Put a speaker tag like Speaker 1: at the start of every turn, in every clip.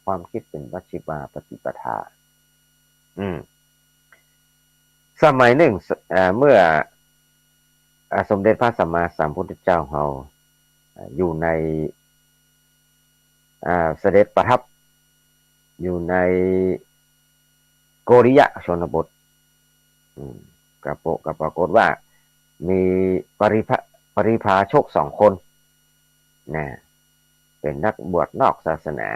Speaker 1: ความคิดเป็นมัชฌิมาปฏิปทาอืมสมัยหนึ่งเมื่อสมเด็จพระสัมมาสัมพุทธเจ้าเราอยู่ในเสด็จประทับอยู่ในโกริยะชนบทกับปรากฏว่ามีปริพาชก2 คนนะเป็นนักบวชนอกศาสนา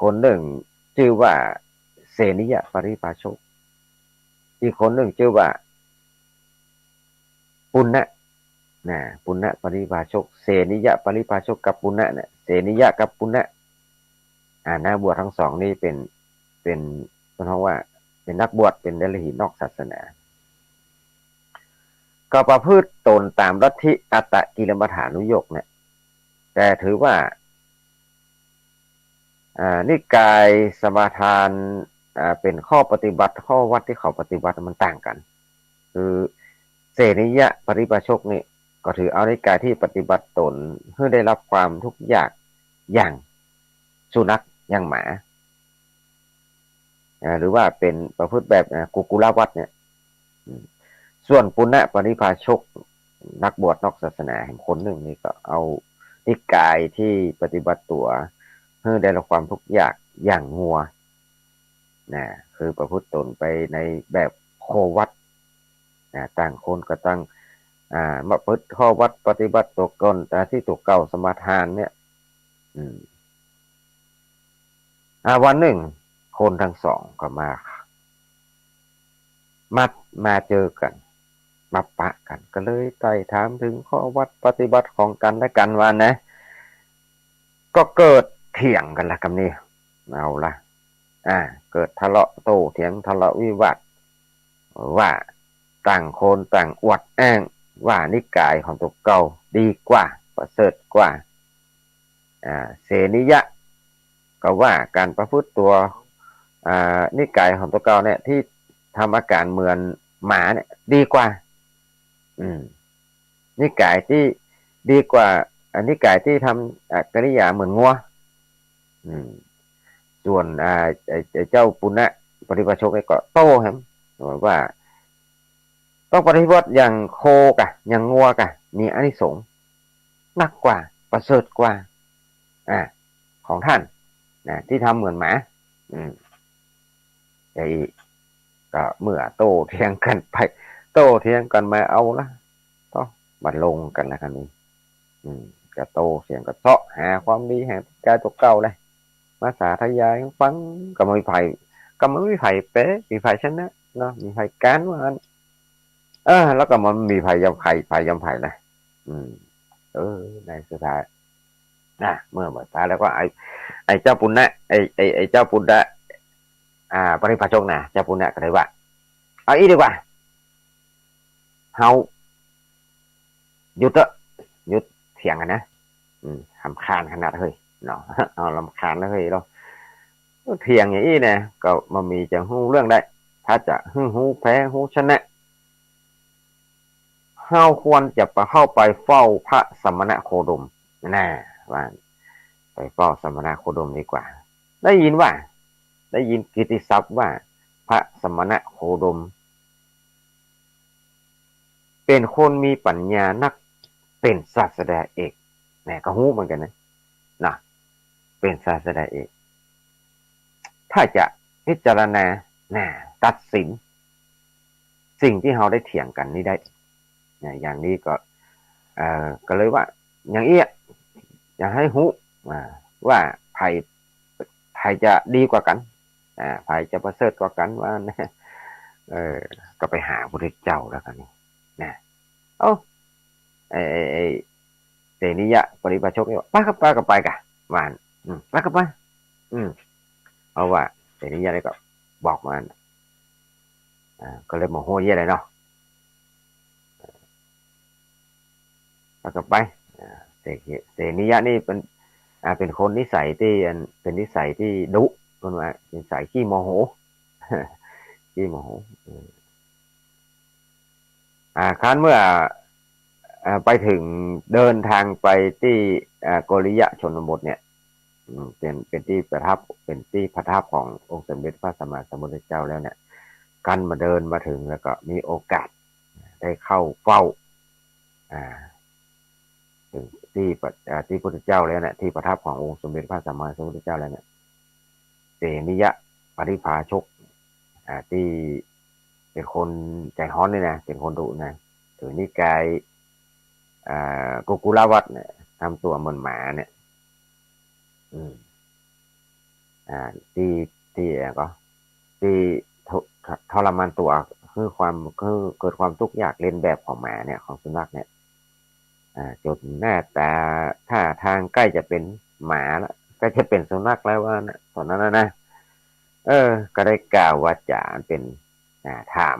Speaker 1: คนหนึ่งชื่อว่าเสนิยะปริพาชกอีกคนหนึ่งชื่อว่าปุณณะปุณณะปริพาชกเสนิยะปริพาชกกับปุณณะเนี่ยเสนิยะกับปุณณะนักบวชทั้งสองนี่เป็นเพราะว่าเป็นนักบวชเป็นเดรัจฉีนอกศาสนาก็ประพฤติตนตามลัทธิอัตตกิลมัฏฐานุโยคเนี่ยแต่ถือว่านิกายสมาทานเป็นข้อปฏิบัติข้อวัดที่เขาปฏิบัติมันต่างกันคือเสนิยะปริพาชกนี่ก็ถือเอานิกายที่ปฏิบัติตนเพื่อได้รับความทุกข์ยากอย่างสุนัขอย่างหมาหรือว่าเป็นประพฤติแบบกุกุลวัฏเนี่ยส่วนปุณณะปริพาชกนักบวชนอกศาสนาแห่งคนหนึ่งนี่ก็เอานิกายที่ปฏิบัติตัวเพื่อได้รับความทุกข์ยากอย่างงัวคือประพฤติตนไปในแบบโควัดต่างคนก็ตั้งมาประพฤติข้อวัดปฏิบัติตัวก่อนแต่ที่ตัวเก่าสมาทานเนี่ยวันหนึ่งคนทั้งสองก็มาเจอกันมาปะกันก็เลยไต่ถามถึงข้อวัดปฏิบัติของกันและกันว่านะก็เกิดเถียงกันละคำนี้เอาละเกิดทะเลาะโต้เถียงทะเลาะวิวาทว่าต่างคนต่างอวดอ้างว่านิกายของตัวเก่าดีกว่าประเสริฐกว่าเสนิยะก็ว่าการประพฤติตัวนิกายของตัวเก่าเนี่ยที่ทำอาการเหมือนหมาเนี่ยดีกว่านิกายที่ดีกว่านิกายที่ทำกิริยาเหมือนงัวส่วนเจ้าปุณณะปฏิปชกก็โต้ครับว่าต้องปฏิบัติอย่างโคกะอย่างงัวกะมีอานิสงส์มากกว่าประเสริฐกว่าของท่านที่ทำเหมือนหมาไอ้ก็เมื่อโต้เถียงกันไปโต้เถียงกันมาเอาละต้องมาลงกันแล้วกันนี้ก็โต้เถียงก็เซาะหาความดีหาใจตัวเก่าเลยมาสาธยายฟังก็ไม่ไผ่เป๊ะมีไผ่ชนะเนาะมีไผ่การว่างั้นแล้วก็มันมีไผ่ยำไผ่นะในสุดท้ายเมื่อสุดท้ายแล้วก็ไอ้เจ้าปุณณะไอ้เจ้าปุณณะปริพาชกนะเจ้าปุณณะก็เลยว่าเอาอีดีกว่าเฮาหยุดเถียงกันนะทำคานขนาดเฮ้ยเนาะเอาลำคาญแล้วเฮ้ยเราเถียงอย่างนี้เนี่ยก็มันมีจะหู้เรื่องได้ถ้าจะหู้แพ้หู้ชนะเฮาควรจะไปเข้าไปเฝ้าพระสมณะโคดมว่าไปเฝ้าสมณะโคดมดีกว่าได้ยินกิตติศัพท์ว่าพระสมณะโคดมเป็นคนมีปัญญานักเป็นศาสดาเอกก็หู้เหมือนกันนะเป็นศาสดาเอกถ้าจะพิจารณาตัดสินสิ่งที่เราได้เถียงกันนี้ได้อย่างนี้ก็เลยว่าอย่างนี้อยากให้หูว่าไผ่จะดีกว่ากันไผ่จะประเสริฐกว่ากันว่าก็ไปหาพระพุทธเจ้าแล้วกันนี่ไอ้เสนิยะปริพาชกนี่ว่าป้าก็ไปกะมันป้าก็ไปเพราะว่าเสนิยะนี่ก็บอกมันก็เลยโมโหเยอะเลยเนาะป้าก็ไปเสนิยะนี่เป็นคนนิสัยที่เป็นนิสัยที่ดุคนว่านิสัยขี้โมโหขี้โมโหครั้นเมื่อไปถึงเดินทางไปที่โกริยะชนบทเนี่ย เป็นที่ประทับเป็นที่ประทับขององค์สมเด็จพระสัมมาสัมพุทธเจ้าแล้วเนี่ยกันมาเดินมาถึงแล้วก็มีโอกาสได้เข้าเฝ้าอ่าถึงที่พุทธเจ้าแล้วเนี่ยที่ประทับขององค์สมเด็จพระสัมมาสัมพุทธเจ้าแล้วเนี่ยเสนิยะปริภาชกที่เป็นคนใจฮ้อนนี่นะเป็นคนดุนะถือนิกายกุกุลวัตเนี่ยทำตัวเหมือนหมาเนี่ยอืมอ่าที่ที่ก็ที่ทรมานตัวคือเกิดความทุกข์ยากเลียนแบบของหมาเนี่ยของสุนัขเนี่ยจนหน้าตาท่าทางใกล้จะเป็นหมาแล้วใกล้จะเป็นสุนัขแล้วว่านะตอนนั้นนะก็ได้กล่าวว่าจะเป็นถาม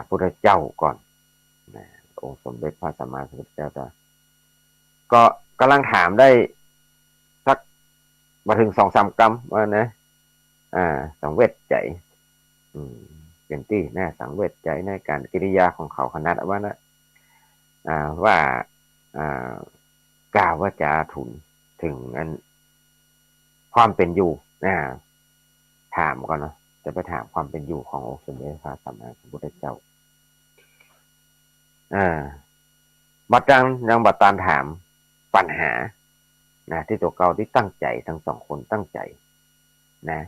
Speaker 1: พุทธเจ้าก่อนนะองค์สมเด็จพระสัมมาสัมพุทธเจ้าก็กำลังถามได้สักมาถึง2-3 กรัมว่านะสังเวชใจอืมเป็นที่น่าสังเวชใจในการกิริยาของเขาขนาดว่านะว่าอ่ากล่าวว่าจะถึงอันความเป็นอยู่ถามก่อนเนาะจะไปถามความเป็นอยู่ขององค์สมเด็จพระสัมมาสัมพุทธเจ้าบัดยังบัดตามถามปัญหาที่ตัวเก่าที่ตั้งใจทั้งสองคนตั้งใจนะ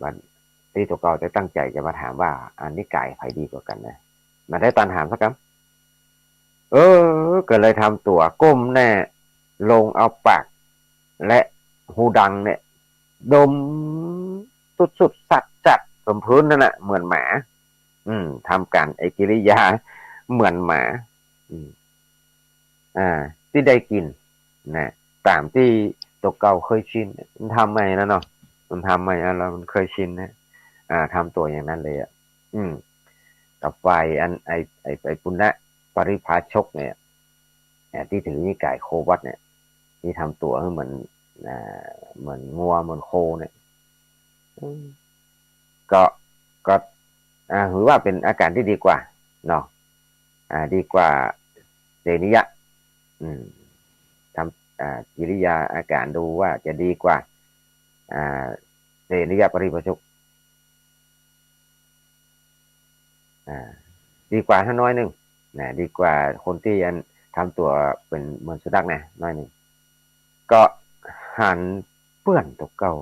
Speaker 1: บัดที่ตัวเก่าจะตั้งใจจะมาถามว่าอันนี้กายใครดีกว่ากันนะมาได้ตามถามสักคำก็เลยทำตัวก้มแน่ลงเอาปากและหูดังเนี่ยดมสุดๆสัดสมพื้นนั่นแหละเหมือนหมาทำการไอกิริยาเหมือนหมาอืมที่ได้กินนะตามที่ตัวเก่าเคยชินมันทำไมนะเนาะมันทำไมเรามันเคยชินนะทำตัวอย่างนั้นเลยอืมกับไฟอันไอปุณณะปริภาชกเนี่ยที่ถือนิกายโควัตเนี่ยที่ทำตัวให้เหมือนเหมือนงัวเหมือนโคเนี่ยก็ก็ถือว่าเป็นอาการที่ดีกว่าเนาะดีกว่าเดนิยะทำกิริยาอาการดูว่าจะดีกว่าเดนิยะปริปชุกดีกว่าถ้าน้อยหนึ่งดีกว่าคนที่ยันทำตัวเป็นเหมือนสุนัขนะน้อยหนึ่งก็หันเปื่อนตัวเก่า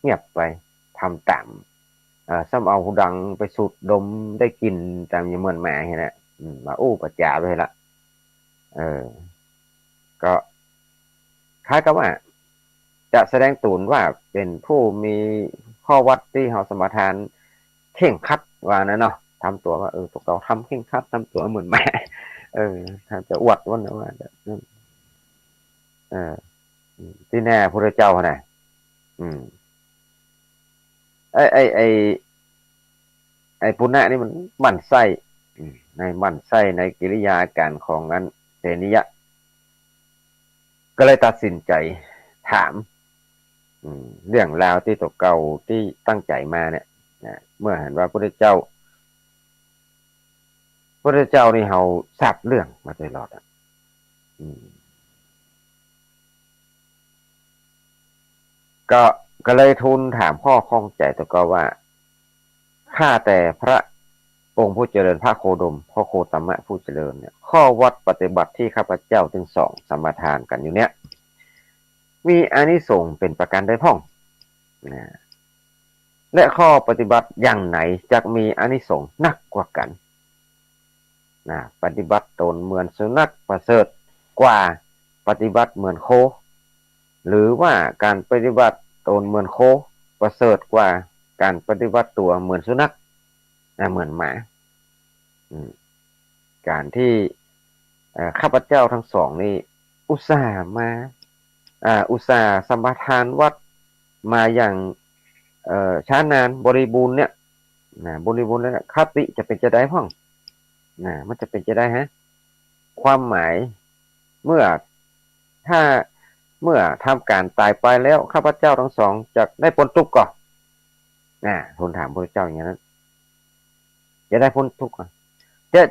Speaker 1: เงียบไปทำตามซ้ำเอาหูดังไปสูดดมได้กินตามอย่างเหมือนหมาเห็นแหละมาอู้ประจาไปละเออก็คล้ายกับว่าจะแสดงตูนว่าเป็นผู้มีข้อวัดที่เขาสมทานเข่งคัดว่านะเนาะทำตัวว่าพวกเราทำเข่งคัดทำตัวเหมือนแม่ถ้าจะอวดว่านะว่าเออที่แน่พระเจ้าน่ะอืมไอ้ปุณณะนี่มันหมั่นไส้ในหมั่นไส้ในกิริยาการของนั้นเสนิยะก็เลยตัดสินใจถามเรื่องราวที่ตกเก่าที่ตั้งใจมาเนี่ยเมื่อเห็นว่าพระเจ้านี่เขาทราบเรื่องมาตลอดก็ก็เลยทูลถามข้อข้องใจตัวก็ว่าข้าแต่พระองค์ผู้เจริญพระโคดมพ่อโคตมะผู้เจริญเนี่ยข้อวัดปฏิบัติที่ข้าพเจ้าถึงสองสมทานกันอยู่เนี่ยมีอานิสงส์เป็นประการใดพ้องนะและข้อปฏิบัติอย่างไหนจะมีอานิสงส์นักกว่ากันปฏิบัติตนเหมือนสุนัขประเสริฐกว่าปฏิบัติเหมือนโคหรือว่าการปฏิบัติตนเหมือนโคประเสริฐกว่าการปฏิบัติตัวเหมือนสุนัขเหมือนหมาการที่ข้าพเจ้าทั้งสองนี่อุตส่าห์มาอุตส่าห์สมทานวัดมาอย่างช้านานบริบูรณ์เนี่ยบริบูรณ์แล้วคติจะเป็นจะได้พ้องมันจะเป็นจะได้ฮะความหมายเมื่อถ้าเมื่อทำการตายไปแล้วข้าพเจ้าทั้งสองจะได้พ้นทุกข์ก่อนทูลถามพระเจ้าอย่างนั้นจะได้พ้นทุกข์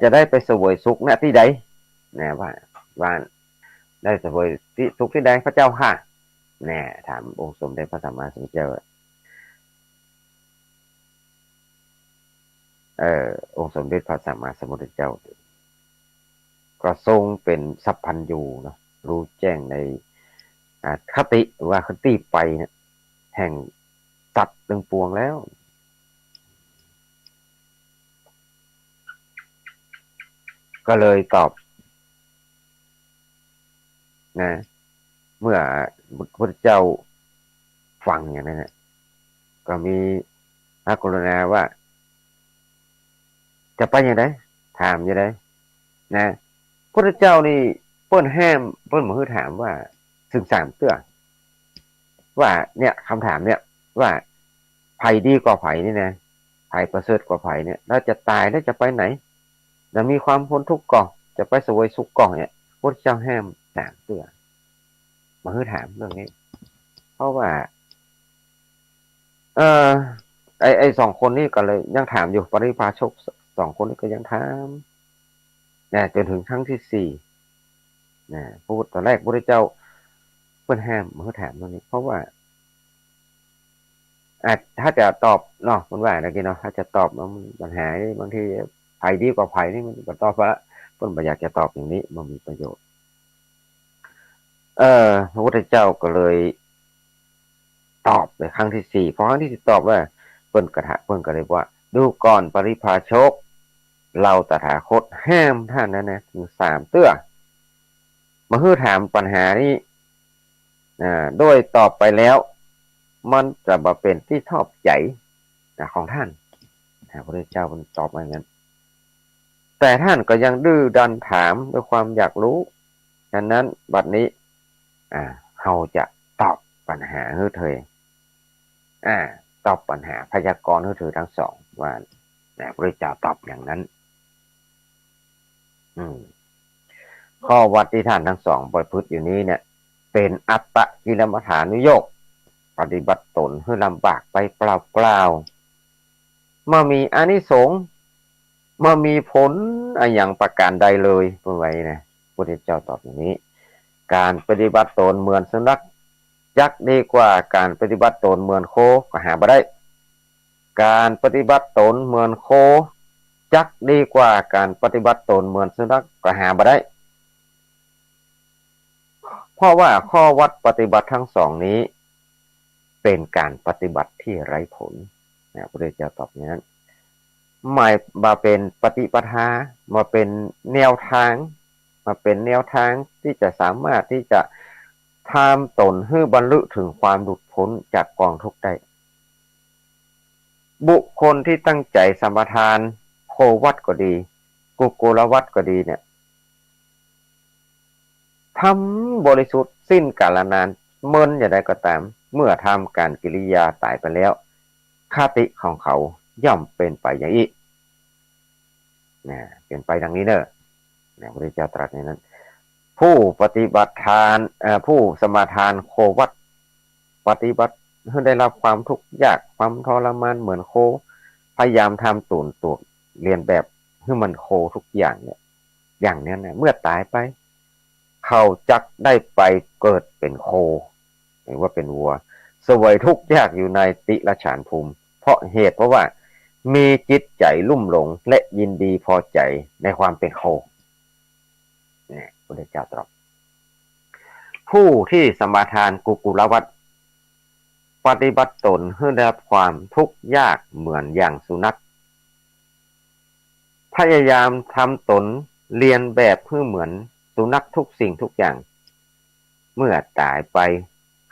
Speaker 1: จะได้ไปเสวยสุขณที่ใดว่า ได้เสวยที่สุขที่ใดพระเจ้าค่ะแน่ถามองค์สมเด็จพระสัมมาสัมพุทธเจ้าองค์สมเด็จพระสัมมาสัมพุทธเจ้าก็ทรงเป็นสัพพัญญูเนาะรู้แจ้งในคติว่าคติไปเนี่ยแห่งสัตว์ตึงปวงแล้วก็เลยตอบนะเมื่อพระเจ้าฟังอย่างนั้นนะก็มีพระกรุณาว่าจะไปอย่างไรถามอย่างไรนะพระเจ้านี่เปิ้นแห้มเปิ้นมือถามว่าสึงสามเตื้อว่าเนี่ยคำถามเนี่ยว่าไผ่ดีกว่าไผ่นี่นะไผ่ประเสริฐกว่าไผ่เนี่ยเราจะตายแล้วจะไปไหนจะมีความพ้นทุกข์ก่อนจะไปสวยสุขก่อนเนี่ยพระเจ้าห้ามสามเตื้อมาคือถามเรื่องนี้เพราะว่าเออไอสองคนนี้ก็เลยยังถามอยู่ปริพาชกสองคนนี้ก็ยังถามนะจนถึงครั้งที่สี่นะพูดตอนแรกพระเจ้าเพื่อนห้ามมาคือถามเรื่องนี้เพราะว่าถ้าจะตอบเนาะมันว่าอะไรกันเนาะถ้าจะตอบมันปัญหาบางทีไผ่ดีกว่าไผ่นี่มันก็ตอบว่าเพื่อนไม่อยากจะตอบอย่างนี้มันมีประโยชน์พระพุทธเจ้าก็เลยตอบในครั้งที่สี่พอครั้งที่สี่ตอบว่าเพิ่นกระทะเพิ่นก็เลยว่าดูก่อนปริพาชกเราตถาคตห้ามท่านนั้นนะถึงสามเตื้อมาฮือถามปัญหานี้โดยตอบไปแล้วมันจะมาเป็นที่ชอบใจของท่านพระพุทธเจ้ามันตอบมาอย่างนั้นแต่ท่านก็ยังดื้อดันถามด้วยความอยากรู้ฉะนั้นบัดนี้เราจะตอบปัญหาให้เธอตอบปัญหาพยากรณ์ให้เธอทั้งสองว่าพระพุทธเจ้าตอบอย่างนั้นข้อวัดที่ท่านทั้งสองประพฤติอยู่นี้เนี่ยเป็นอัตตกิลมัฏฐานุโยคปฏิบัติตนให้ลำบากไปเปล่าๆเมื่อมีอานิสงส์เมื่อมีผลอย่างประการใดเลยเป็นไว้นะพระพุทธเจ้าตอบอย่างนี้การปฏิบัติตนเหมือนสุนัขยักษ์ดีกว่าการปฏิบัติตนเหมือนโคก็หาบ่ได้การปฏิบัติตนเหมือนโคยักษ์ดีกว่าการปฏิบัติตนเหมือนสุนัขก็หาบ่ได้เพราะว่าข้อวัดปฏิบัติทั้งสองนี้เป็นการปฏิบัติที่ไร้ผลพระพุทธเจ้าตอบอย่างนั้นหมายมาเป็นปฏิปทามาเป็นแนวทางมาเป็นแนวทางที่จะสามารถที่จะทำตนให้บรรลุถึงความหลุดพ้นจากกองทุกข์ได้บุคคลที่ตั้งใจสมทานโควัดก็ดีกุกุลวัดก็ดีเนี่ยทำบริสุทธิ์สิ้นกาลนานเมินอย่างไรก็ตามเมื่อทำการกิริยาตายไปแล้วคติของเขาย่อมเป็นไปอย่างนี้เป็นไปดังนี้เนอะพระพุทธเจ้าตรัสในนั้นผู้ปฏิบัติทานผู้สมาทานโควัดปฏิบัติให้ได้รับความทุกข์ยากความทรมานเหมือนโคพยายามทำตูนตัวเรียนแบบให้มันโคทุกอย่างเนี่ยอย่างนี้นะเมื่อตายไปเขาจักได้ไปเกิดเป็นโคหรือว่าเป็นวัวสวยทุกข์ยากอยู่ในติรฉานภูมิเพราะเหตุเพราะว่ามีจิตใจลุ่มหลงและยินดีพอใจในความเป็นโคเนี่ยพระเจ้าตรัสผู้ที่สมาทานกุกุลวัฏปฏิบัติตนให้ได้รับความทุกข์ยากเหมือนอย่างสุนัขพยายามทำตนเรียนแบบเพื่อเหมือนสุนัขทุกสิ่งทุกอย่างเมื่อตายไป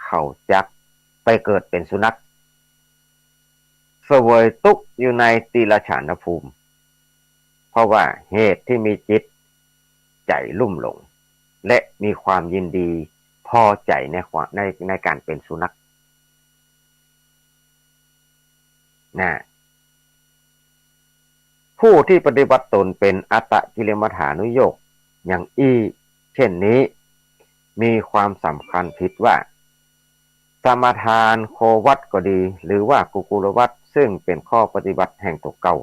Speaker 1: เขาจักไปเกิดเป็นสุนัขเสวยทุกข์อยู่ในติรฉานภูมิเพราะว่าเหตุที่มีจิตใจลุ่มหลงและมีความยินดีพอใจในการเป็นสุนัขผู้ที่ปฏิบัติตนเป็นอัตตกิลมัฏฐานุโยคอย่างเช่นนี้มีความสำคัญผิดว่าสมทานโควัดก็ดีหรือว่ากุกุลวัดซึ่งเป็นข้อปฏิบัติแห่งตัวเก่า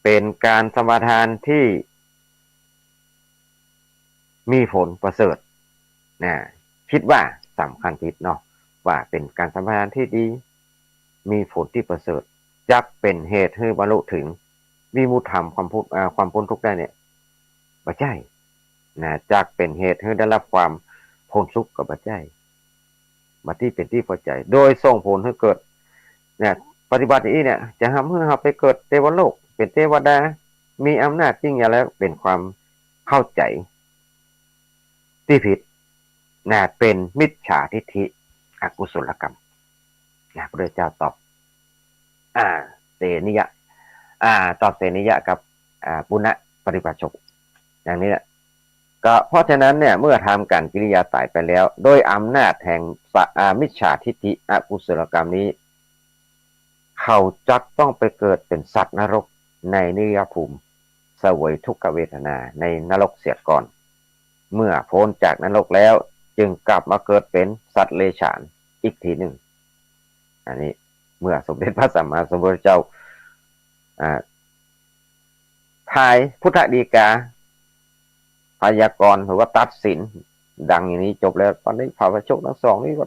Speaker 1: เป็นการสมทานที่ มีผลประเสริฐนะคิดว่าสำคัญผิดเนาะว่าเป็นการสัมพันธ์ที่ดีมีผลที่ประเสริฐจะเป็นเหตุให้บรรลุถึงวิมุตติธรรมความพ้นทุกข์ได้เนี่ยบ่ใช่นะจะเป็นเหตุให้ได้รับความพ้นทุกข์กับบ่ใช่มาที่เป็นที่พอใจโดยส่งผลให้เกิดเนี่ยปฏิบัตินี้เนี่ยจะทำให้เราไปเกิดเทวโลกเป็นเทวดามีอำนาจจริงอย่างแล้วเป็นความเข้าใจที่ผิดนะเป็นมิจฉาทิฏฐิอกุศลกรรมนะพระเจ้าตอบเสนิยะตอบเสนิยะกับปุณณปริภาชกอย่างนี้แหละก็เพราะฉะนั้นเนี่ยเมื่อทำการกิริยาตายไปแล้วโดยอำนาจแห่งมิจฉาทิฏฐิอกุศลกรรมนี้เขาจักต้องไปเกิดเป็นสัตว์นรกในนิยภูมิเสวยทุกขเวทนาในนรกเสียก่อนเมื่อพ้นจากนรกแล้วจึงกลับมาเกิดเป็นสัตว์เลฉานอีกทีหนึ่งอันนี้เมื่อสมเด็จพระสัมมาสัมพุทธเจ้าทายพุทธดีกาพยากรณ์หรือว่าตัดสินดังอย่างนี้จบแล้วตอนนี้พระชกทั้งสองนี้ก็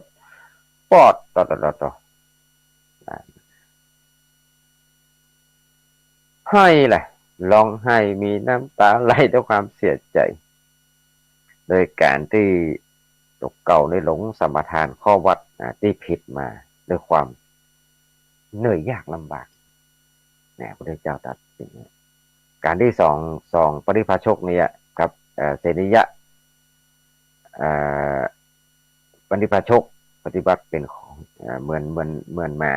Speaker 1: ปอดต่อให้แหละร้องไห้มีน้ำตาไหลด้วยความเสียใจโดยการที่ตกเก่าในหลงสมทานข้อวัดที่ผิดมาด้วยความเหนื่อยยากลำบากเนี่ยพระเจ้าตรัสสิ่งนี้การที่สองปริภาชกเนี่ยครับเสนิยะปริภาชกปฏิบัติเป็นของเหมือนหมา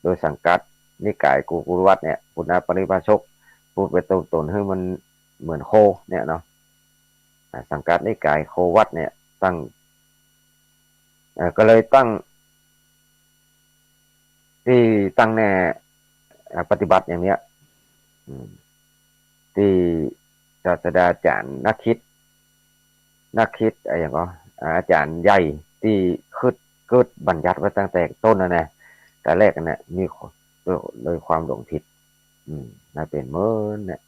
Speaker 1: โดยสังกัดนิกายกุลวัตเนี่ยปุณณปริภาชกพูดไปตนให้มันเหมือนโคเนี่ยเนาะสังกัดนิกายโควัตเนี่ยตั้งก็เลยตั้งที่ตั้งแน่ปฏิบัติอย่างเนี้ยที่ศาสตราจารย์นักคิดอะไรอย่างก็อาจารย์ใหญ่ที่เกิดบัญญัติไว้ตั้งแต่ต้นนะแต่แรกนะมีโดยความหลงผิดน่าเป็นเมื่อเนี่ย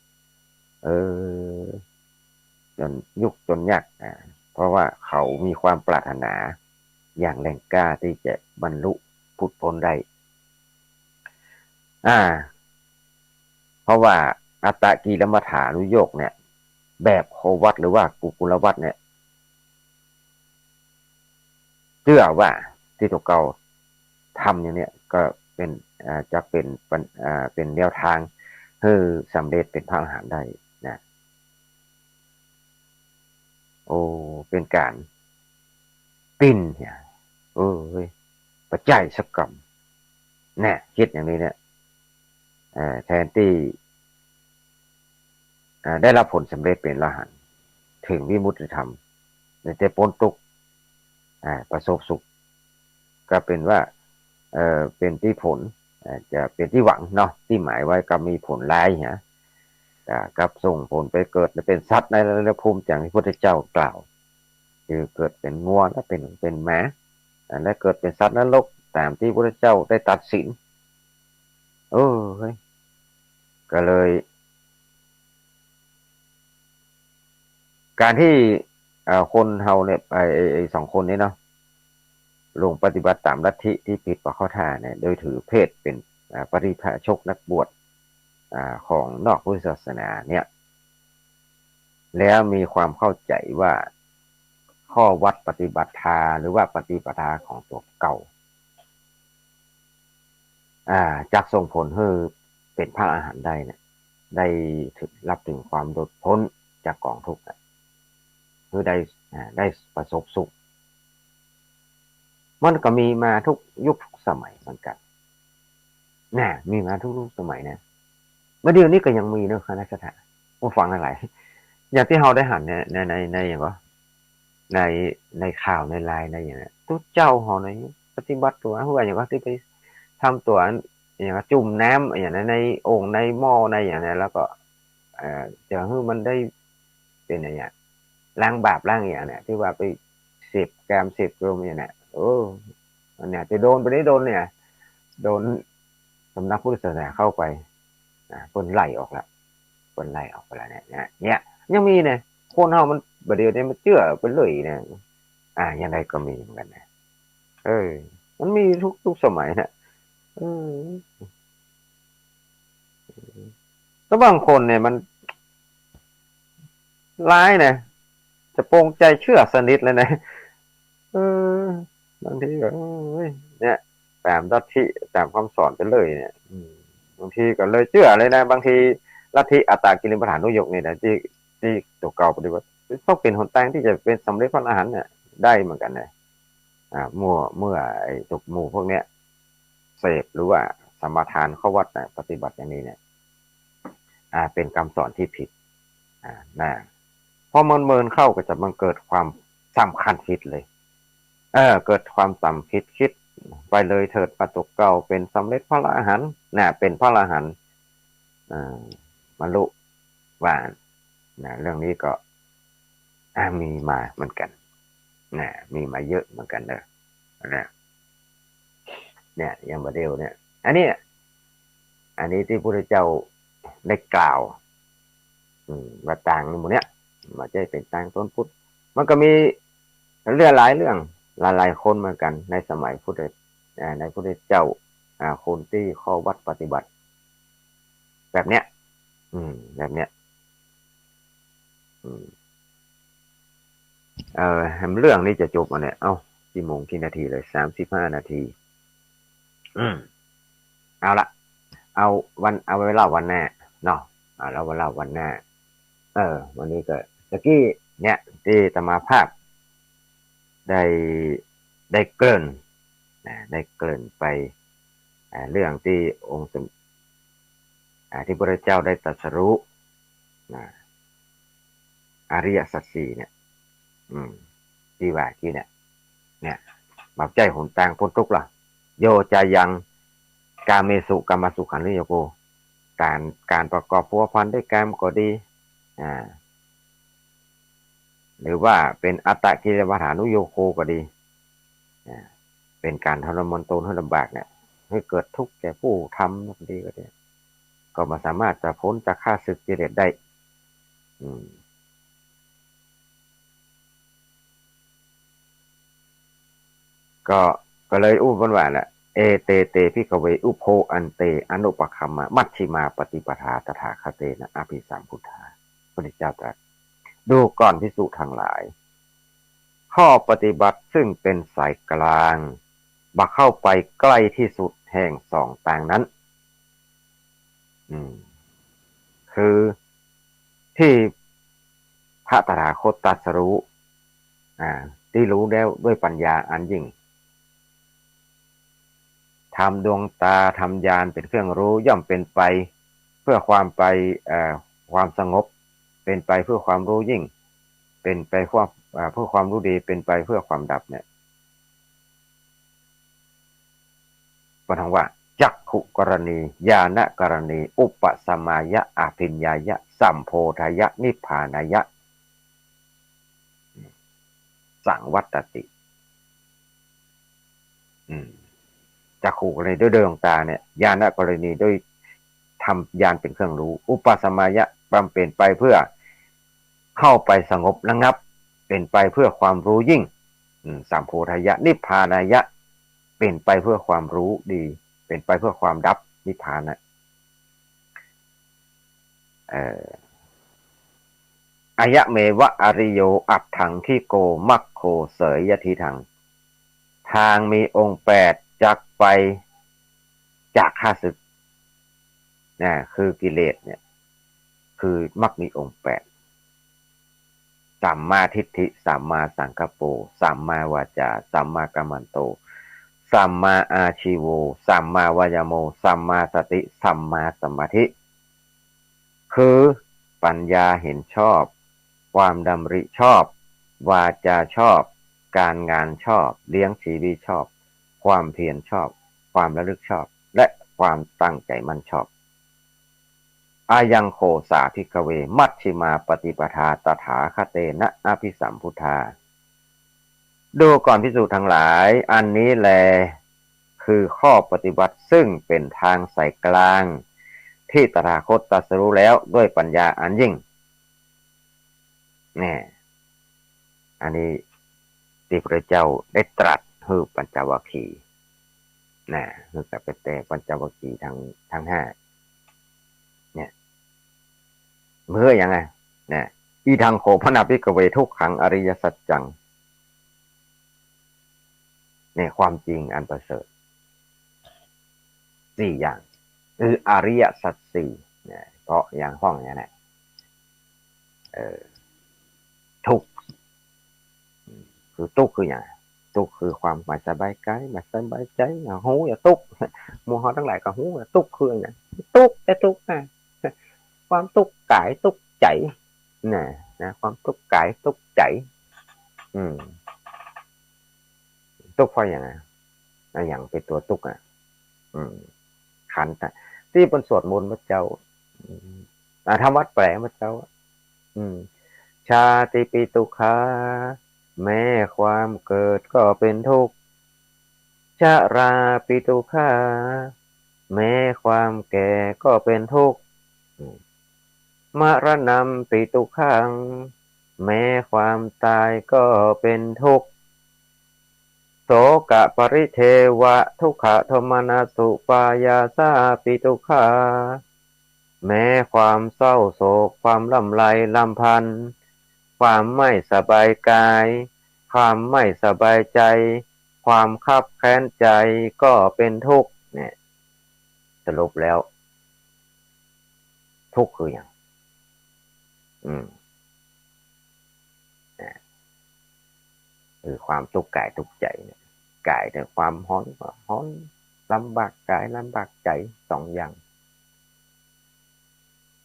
Speaker 1: เออจนยุคจนยากเพราะว่าเขามีความปรารถนาอย่างแรงกล้าที่จะบรรลุพุทธพ้นได้เพราะว่าอัตตกิลมัฏฐานุโยคเนี่ยแบบโควัตหรือว่ากุลวัตเนี่ยเชื่อว่าที่ตัวเก่าทำอย่างเนี้ยก็เป็นจะเป็นแนวทางให้สำเร็จเป็นพระอรหันต์ได้นะโอ้เป็นการปิ้นเนี่ยปัจจัยสักกรรมแน่คิดอย่างนี้เนี่ยแทนที่ได้รับผลสำเร็จเป็นอรหันต์ถึงวิมุตติธรรมแต่พ้นทุกข์ประสบสุขก็เป็นว่าเป็นที่ผลจะเป็นที่หวังเนาะที่หมายไว้ก็มีผลร้ายฮะกับส่งผลไปเกิดเป็นสัตว์ในระภูมิอย่างที่พระพุทธเจ้ากล่าวคือเกิดเป็นงัวแล้วเป็นหมาและเกิดเป็นสัตว์นรกตามที่พระพุทธเจ้าได้ตัดสินเฮ้ยก็เลยการที่คนเฮาเนี่ยไอ้สองคนนี้เนาะลงปฏิบัติตามลัทธิที่ผิดประเข้าท่าเนี่ยโดยถือเพศเป็นปริพาชกนักบวชของนอกพุทธศาสนาเนี่ยแล้วมีความเข้าใจว่าข้อวัดปฏิบัติทาหรือว่าปฏิปทาของตัวเก่าจากส่งผลให้เป็นพระอรหันต์ได้เนี่ยได้ถึงรับถึงความโดดพ้นจากกองทุกข์คือได้ประสบสุขมันก็มีมาทุกยุคทุกสมัยเหมือนกันน่ะมีมาทุกยุคสมัยนะเมื่อเดือนนี้ก็ยังมีเนอะคณะสถานผู้ฟังอะไรอย่างที่เราได้หันในอย่างว่าในในข่าวในไลน์ในอย่างนี้ทุกเจ้าหอในปฏิบัติตัวผู้ว่าอย่างว่าที่ไปทำตัวอย่างจุ่มน้ำอย่างในโอ่งในหม้อในอย่างนี้แล้วก็จะให้มันได้เป็นอย่างเงี้ยล้างบาปล้างอย่างเนี้ยที่ว่าไป10 กรัมอย่างเนี้ยเนี่ยจะโดนไปได้โดนเนี่ยโดนสำนักพุทธศาสนาเข้าไปคนไล่ออกแล้วคนไล่ออกไปแล้วเนี่ยยังมีเนี่ย คนเฮามันประเดี๋ยวนี้มันเชื่อไปเลยเนี่ยยังไงก็มีเหมือนกันนะมันมีทุกสมัยนะเออแล้วบางคนเนี่ยมันร้ายนะจะปรงใจเชื่อสนิทเลยนะเออบางทีก็เนี่ยตามลัทธิตามคำสอนไปเลยเนี่ยบางทีก็เลยเชื่อเลยนะบางทีลัทธิอัตตากิลมัฏฐานุโยคเนี่ยนะที่ตัวเก่าปฏิบัติต้องเป็นหนทางที่จะเป็นสำเร็จพระอรหันต์เนี่ยได้เหมือนกันเลยเมื่อไอ้ตุกหมู่พวกเนี้ยเสพหรือว่าสมทานเข้าวัดนะปฏิบัติอย่างนี้เนี่ยเป็นคำสอนที่ผิดนะพอเมินเข้าก็จะมันเกิดความสำคัญผิดเลยเกิดความสำคิดไปเลยเถิดประตุกเก่าเป็นสำเร็จพระอรหันต์น่ะเป็นพระอรหันต์บรรลุว่าเรื่องนี้ก็มีมาเหมือนกันมีมาเยอะเหมือนกันเนอะเนี่ยอย่างประเดียวเนี่ยอันนี้ที่พระพุทธเจ้าได้กล่าวว่าต่างหมู่เนี้ยมาจะเป็นต่างต้นพุทธมันก็มีเรื่องหลายเรื่องหลายคนเหมือนกันในสมัยพุทธในพุทธเจ้าคนที่เข้าวัดปฏิบัติแบบเนี้ยแบบเนี้ยเรื่องนี้จะจบมาเนี่ยกี่โมงกี่นาทีเลย35 นาทีเอาละเอาไว้เล่าวันหน้าเนาะแล้วเล่าวันหน้าวันนี้ก็ตะกี้เนี่ยที่ธรรมาภาพได้เกริ่นได้เกริ่นไปเรื่องที่องค์ที่พระเจ้าได้ตรัสรู้อริยสัจสี่เนี่ยที่ว่าที่เนี่ยมาใจหนต่างพ้นทุกข์ล่ะโยจายังกาเมสุกามาสุขันธิโยโกการประกอบพัวพันด้วยกามก็ดีหรือว่าเป็นอัตตกิลมัฏฐานุโยโคก็ดีเป็นการทรมานตนให้ลำบากเนี่ยให้เกิดทุกข์แก่ผู้ทำก็ดีก็มาสามารถจะพ้นจากข้าศึกกิเลสได้ก็เลยอุปว่าน่ะเอเตพิกเวอุโพอันเตอนุปคัมมะมัชฌิมาปฏิปทาตถาคเตนะอภิสัมพุทธาพระพุทธเจ้าตรัสดูก่อนภิกษุทั้งหลายข้อปฏิบัติซึ่งเป็นสายกลางบักเข้าไปใกล้ที่สุดแห่งสองต่างนั้นคือที่พระตถาคตตรัสรู้ที่รู้แล้วด้วยปัญญาอันยิ่งทำดวงตาทำญาณเป็นเครื่องรู้ย่อมเป็นไปเพื่อความสงบเป็นไปเพื่อความรู้ยิ่งเป็นไปเพื่อความรู้ดีเป็นไปเพื่อความดับเนี่ยก็ทั้งว่าจักขุกรณีญาณกรณีอุปสมายะอภิญญายะสัมโพธายะนิพพานายะสังวัตติจักขุกรณีด้วยดวงตาเนี่ยญาณกรณีด้วยทำญาณเป็นเครื่องรู้อุปสมายะบำเพ็ญไปเพื่อเข้าไปสงบระงับเป็นไปเพื่อความรู้ยิ่งสัมโพธายะนิพพานายะเป็นไปเพื่อความรู้ดีเป็นไปเพื่อความดับนิพพานนะอายะเมวะอริโยอัตถังที่โกมัคโคเสยยทิทังทางมีองค์8จักไปจากข้าศึกคือกิเลสเนี่ยคือมักมีองค์8สัมมาทิฏฐิสัมมาสังกัปโปสัมมาวาจาสัมมากัมมันโตสัมมาอาชีโวสัมมาวายโมสัมมาสติสัมมาสมาธิคือปัญญาเห็นชอบความดำริชอบวาจาชอบการงานชอบเลี้ยงชีวิตชอบความเพียรชอบความระลึกชอบและความตั้งใจมั่นชอบอายังโคสาภิกเวมัชฌิมาปฏิปทาตถาคเตนะอภิสัมพุทธาดูก่อนภิกษุทั้งหลายอันนี้แลคือข้อปฏิบัติซึ่งเป็นทางสายกลางที่ตถาคตตรัสรู้แล้วด้วยปัญญาอันยิ่ง แน่อันนี้ที่พระเจ้าได้ตรัสให้ปัญจวัคคีย์นะคือกับเป็นแต่ปัญจวัคคีย์ทั้งห้าเนี่ยเมื่อยังไงนะอีทางโคพนาภิกเวทุกขังอริยสัจจังเนี่ยความจริงอันประเสริฐสี่อย่างคืออริยสัจสี่เนี่ยเพราะอย่างห้องอย่างนี้ทุกคือทุกคืออย่างทุกคือความไม่สบายกายไม่สบายใจหูอย่าทุกมัวหอทั้งหลายก็หูอย่าทุกคืออย่างทุกแต่ทุกนะความทุกข์กายทุกข์ใจนะความทุกข์กายทุกข์ใจอืมทุกข์เพราะอย่างไรอย่างเป็นตัวทุกข์ขันธ์ที่บนสวดมนต์พระเจ้าทำวัดแปลพระเจ้าชาติปิทุกขาแม้ความเกิดก็เป็นทุกข์ชราปิทุกขาแม้ความแก่ก็เป็นทุกข์มรณะปิทุกขังแม้ความตายก็เป็นทุกข์โสกะปริเทวะทุกขโทมนัสสุปายาสาปิทุกขาแม้ความเศร้าโศกความลำไรลำพันธ์ความไม่สบายกายความไม่สบายใจความคับแค้นใจก็เป็นทุกข์เนี่ยสรุปแล้วทุกข์คืออย่างคือความทุกข์กายทุกข์ใจเนี่ยกายแต่ความฮ้อนลำบากกายลำบากใจสองอย่าง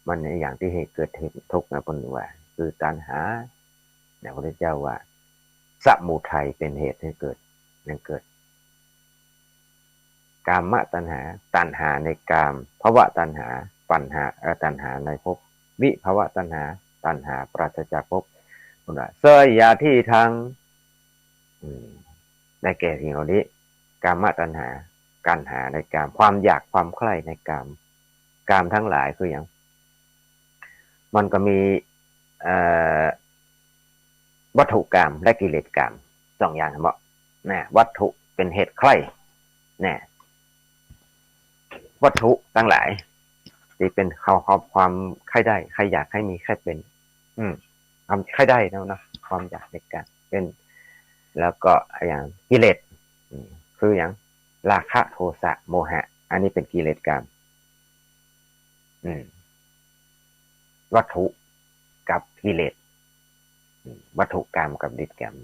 Speaker 1: มันในอย่างที่เหตุเกิดเหตุทุกข์นะพนว่าคือตัณหาเนี่ยพระเจ้าว่าสมุทัยเป็นเหตุให้เกิดนั่นเกิดกามตัณหาตัณหาในกามภวะตัณหาปัญหาตัณหาในภพวิภวะตัณหาตัณหาปราศจากภพคนว่าเสยยาที่ทางได้แก่สิ่งเหล่านี้กามตัณหาการหาในกามความอยากความใคร่ในกามทั้งหลายคืออย่างมันก็มีวัตถุกรรมและกิเลสกรรมสองอย่างครับนะวัตถุเป็นเหตุใคร่นะวัตถุทั้งหลายที่เป็นความใคร่ได้ใครอยากให้มีใครเป็นความใคร่ได้นะความอยากในการเป็นแล้วก็อย่างกิเลสคืออย่างราคะโทสะโมหะอันนี้เป็นกิเลสกรรมวัตถุกับกิเลสวัตถุกรรมกับกิเลสกรรม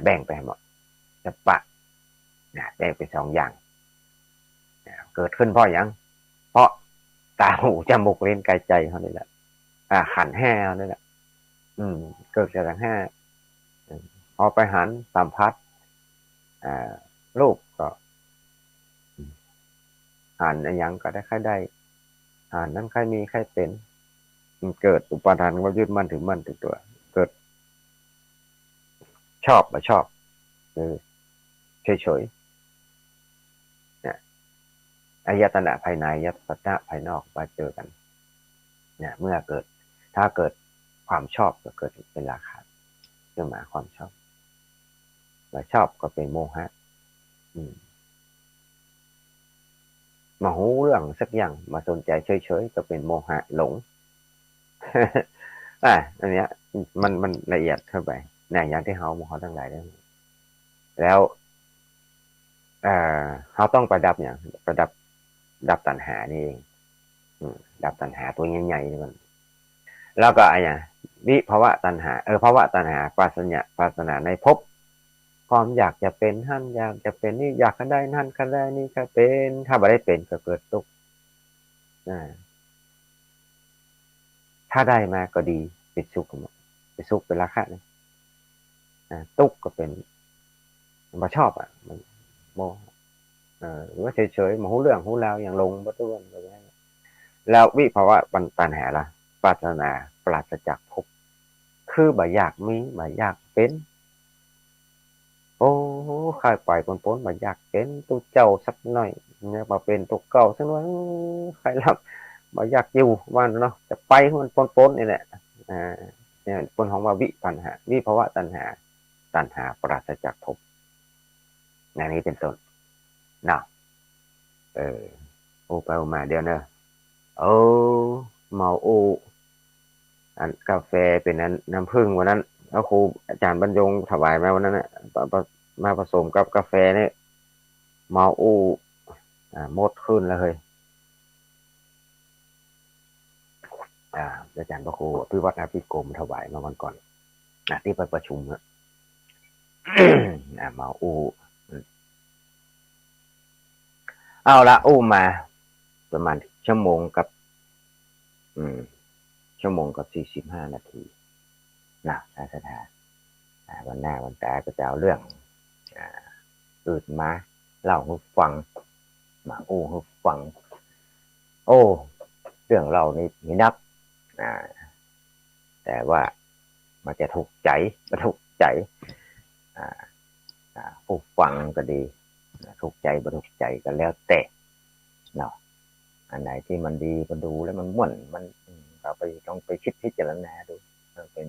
Speaker 1: แบ่งไปหมดจะปะแบ่งเป็นสองอย่างเกิดขึ้นเพราะอย่างเพราะตาหูจมูกลิ้นกายใจเขานี่แหละขันธ์ห้านี่แหละเกิดจากขันธ์ห้าพอไปหันสัมผัสรูปก็หันอย่างก็ได้ใครได้หันนั้นใครมีใครเป็นเกิดอุปาทานว่ายึดมั่นถือมั่นถือตัวเกิดชอบมาชอบเฉยๆเนี่ยอายตนะภายในอายตนะภายนอกมาเจอกันเนี่ยเมื่อเกิดถ้าเกิดความชอบก็เกิดเป็นราคะขึ้นมาความชอบมาชอบก็เป็นโมหะมาหูเรื่องสักอย่างมาสนใจเฉยๆก็เป็นโมหะหลงอันเนี้ยมันละเอียดเข้าไปเนี่ยอย่างที่เขาทั้งหลายได้แล้วเขาต้องประดับอย่างประดับตัณหานี่เองดับตัณหาตัวใหญ่ๆนี่มันแล้วก็อะไรวิภวะตัณหาภวะตัณหาปัสนาในภพความอยากจะเป็นท่านอยากจะเป็นนี่อยากก็ได้นั่นก็ได้นี่ก็เป็นถ้าไม่ได้เป็นก็เกิดทุกข์ถ้าได้มาก็ดีเป็นสุขเป็นสุขเป็นราคะนะทุกข์ก็เป็นมาชอบมันโมหรือว่าเฉยๆมาหูเรื่องหูราวอย่างลงบัตุนอะไรแล้ววิภาวะตัณหาล่ะปรารถนาปราศจากภพคือบ่อยากมีบ่อยากเป็นโอ้ใครปล่อยปนบ่อยากเป็นตัวเจ้าสักหน่อยเนี่ยมาเป็นตัวเก่าสักหน่อยใครรับบ่อยากอยู่วันเนาะจะไปมันปนนี่แหละ เนี่ยคนของว่าวิปัญหาวิภาวะตัณหาตัณหาปราศจากภพอย่างนี้เป็นต้นเนาะเออโอไปโอมาเดี๋ยวเนอะเออเมาโออันกาแฟเป็นนั้นน้ำผึ้งวันนั้นแล้วครูอาจารย์บรรยงถวายมาวันนั้นน่ะมาผสมกับกาแฟเนี่ยเมาโอหมดขึ้นแล้วเฮ้ยอาจารย์พระครูพิวัฒนาภิกรมถวายมาวันก่อนที่ไปประชุมอะ เมาอูเอาละอู้มาประมาณชั่วโมงกับอืมชั่วโมงกับ45 นาทีนะสถานวันหน้าวันตาก็จะเอาเรื่องอ่าอื่นมาเล่าให้ฟังมาอู้ให้ฟังโอ้เรื่องเรานี่มีนักอ่าแต่ว่ามันจะถูกใจมันถูกใจอ่าผู้ฟังก็ดีถูกใจบ่ถูกใจก็แล้วแต่เนาะอันไหนที่มันดีก็ดูแล้วมันม่วนมันเราไปต้องไปคิดพิจารณาดูมันเป็น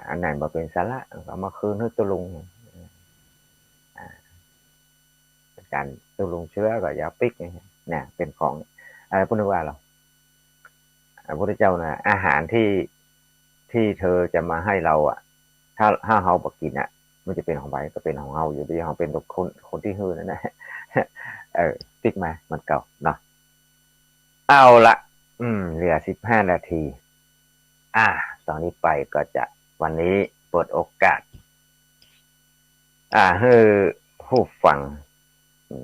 Speaker 1: อันไหนมาเป็นสาระเอามาคืนให้ตัวลุงการตัวลุงเชื้อก็ยาปิกเนี่ยเป็นของอะไรพูดว่าเราพระพุทธเจ้านะอาหารที่เธอจะมาให้เราอ่ะถ้าเฮาบอกกินอ่ะมันจะเป็นของใบก็เป็นของเฮาอยู่ดีเฮาเป็นคนที่ฮือนั่นแหละปิกมามันเก่าเนาะเอาละเหลือ15 นาทีตอนนี้ไปก็จะวันนี้เปิดโอกาสให้ผู้ฟัง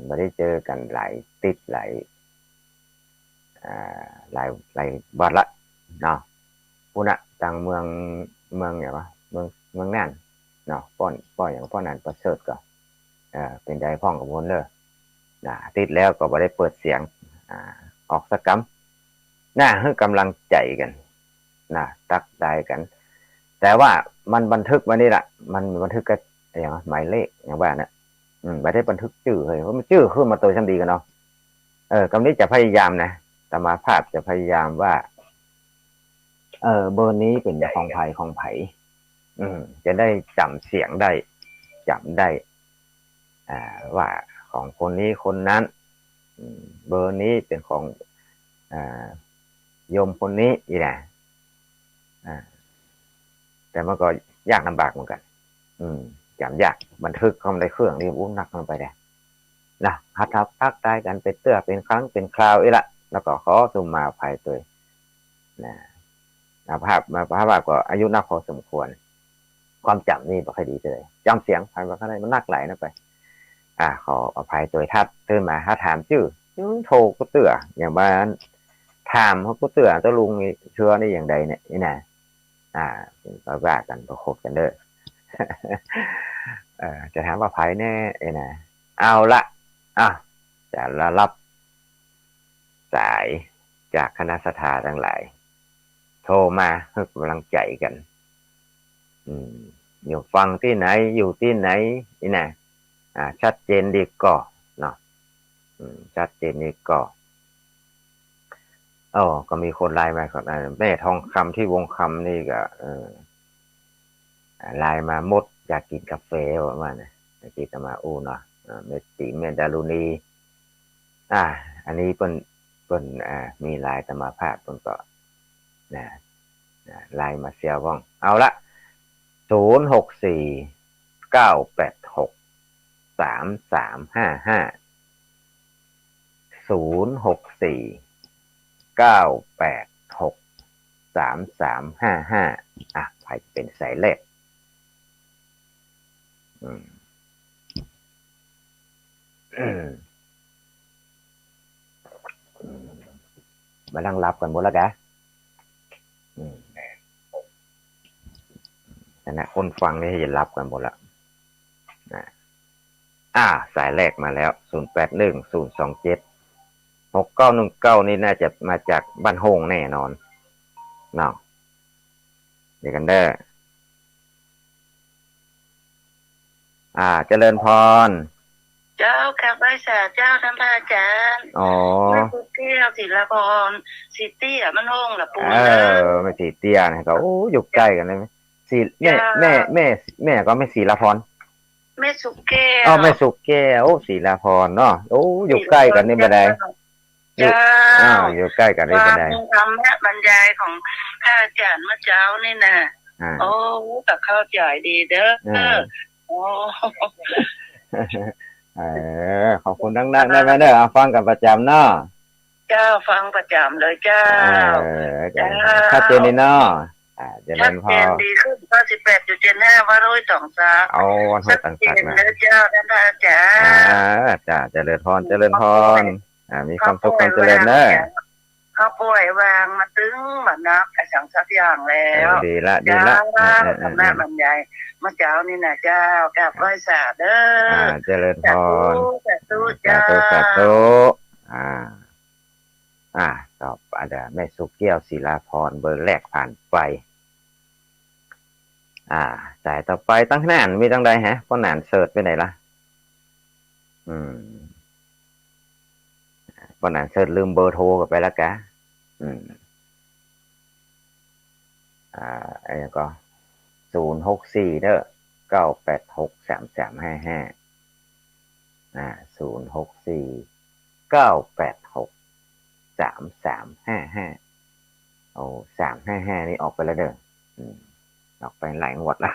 Speaker 1: ไม่ได้เจอกันหลายติดหลายบัดละเนาะพูนะต่างเมืองอย่างวะเมืองนั่นเนาะป้อนอย่างป้อนนั่นประเสริฐก็เป็นใจพ่องกับวนเลยติดแล้วก็ไม่ได้เปิดเสียงออกสักกำให้กำลังใจกันตักได้กัน แต่ว่ามันบันทึกวันนี้แหละมันบันทึกก็อย่างหมายเลขอย่างว่านะไม่ได้บันทึกชื่อเลยเพราะมันชื่อขึ้นมาตัวชั้นดีกันเนาะกำนี้จะพยายามนะแต่มาภาพจะพยายามว่าเบอร์นี้เป็นของไผ่จะได้จำเสียงได้จำได้ว่าของคนนี้คนนั้นเบอร์นี้เป็นของโยมคนนี้อีนะแต่มันก็ยากลำบากเหมือนกันจำยากบันทึกเข้าในเครื่องนี่อุ้มนักลงไปได้นะฮัททับพักได้กันเป็นเตื้อเป็นครั้งเป็นคราวอีละแล้วก็ขอสุมมาภายตัวนะภาพก็อายุนักพอสมควรความจำนี่ไม่ค่อยดีเลยจำเสียงภายมาข้างในมันนักไหลนะไปขออภัยตัวทัดตื่นมาถ้าถามชื่อโทรก็เตื้ออย่างบ้านถามเขาก็เตื้อตัวลุงเชื้อนี่อย่างใดเนี่ยนี่นะก็ว่ากันประคบกันเด้อจะถามว่าภายแน่นะเอาละจะรับสายจากคณะสัตยาทั้งหลายโทรมาให้กำลังใจกันอยู่ฟังที่ไหนอยู่ที่ไหนนี่นะชัดเจนดีก่อเนาะชัดเจนดีก่อก็มีคนไลน์มาครับแม่ทองคำที่วงคำนี่ก็ไลน์มามดอยากกินกาแฟประมาณนะอยากกินมาอูเนาะเมติเมดารุณีอันนี้เป็นมีไลน์ตมาภาพเป็นก็นะไลน์มาเซียวว่องเอาละ06498633550649863355ใครเป็นสายแรกมาลังรับกันหมดแล้วแกนะคนฟังนี่จะรับกันหมดแล้วสายแรกมาแล้ว0810276919นี่น่าจะมาจากบ้านโฮงแน่นอนเนาะเดี๋ยวกันเด้อเจริญพร
Speaker 2: เจ้าค่ะพระสาเจ้าท่านพระอาจารย์
Speaker 1: อ๋อ
Speaker 2: ไม่พูดเที่ยวศิลปรซิตี้อ่ะมันห้องละปู
Speaker 1: เอ
Speaker 2: นเนอะ
Speaker 1: ไม่ตีเตี้ยนะก็โอ้อยู่ใกล้กันเลยไหมสีแม่
Speaker 2: เจ้า
Speaker 1: แม่ก็ไม่ศิลาพร
Speaker 2: แม่สุกแก้
Speaker 1: อ๋อ
Speaker 2: ว
Speaker 1: แม่สุกแก้วศิลาพรเนาะโอ้อยู่
Speaker 2: ศิล
Speaker 1: ใกล้
Speaker 2: ปรเจ้า
Speaker 1: กันนี่บันไดอยู่
Speaker 2: เจ้า
Speaker 1: อยู่ใกล้กันนี่
Speaker 2: ความ
Speaker 1: บันได
Speaker 2: คำบรรยายของพระอาจารย์เมื่อเช้านี่นะโอ้
Speaker 1: อ่า
Speaker 2: กับเข้าใจดีเด้
Speaker 1: อ่
Speaker 2: อ
Speaker 1: า
Speaker 2: โอ้
Speaker 1: เอขอบคุณทั้งนั้นได้ไหมเด้อฟังกันประจำเนาะ
Speaker 2: เจ้าฟังประจำเลยเจ้า
Speaker 1: เอ
Speaker 2: เจ้า
Speaker 1: ชัดเจนนี่เนาะเจริ
Speaker 2: ชัด
Speaker 1: ญพ
Speaker 2: เจน
Speaker 1: ร
Speaker 2: ดีขึ้น98.75ว่าร้อยสองสาม
Speaker 1: เอาวันหั
Speaker 2: ชั
Speaker 1: วต่าง
Speaker 2: ดเจน
Speaker 1: ๆมา
Speaker 2: เลยเจ้าท่านพระอาจา
Speaker 1: อ่า
Speaker 2: รย์
Speaker 1: จ้าเจริญพรเจริญพรมีความสุขความเจริญเนอะ
Speaker 2: เขาป่วยวางมาตึงแบบนับไอ้สังสักอย่างแล้ว
Speaker 1: ดีละดี
Speaker 2: เจ้า
Speaker 1: ละ
Speaker 2: ทำหน้าบรรยายเมื่อเช้านี่นะเจ้ากับร้อยสาเด้อ
Speaker 1: เจริญพร
Speaker 2: สาธุ
Speaker 1: สา
Speaker 2: เจ้า
Speaker 1: ธุสาธุอ่าตอบแม่สุกเกี้ยวศิลาพรเบอร์แรกผ่านไปสายต่อไปตั้งนานมีตั้งใดฮะเพราะนานเสิร์ชไปไหนล่ะอืมเพราะนานเสิร์ชลืมเบอร์โทรกันไปแล้วกะอืมไอ้ก็064เด้อ9863355064 9863355โอ้355นี่ออกไปแล้วเด้อออกไปหลายงวดละ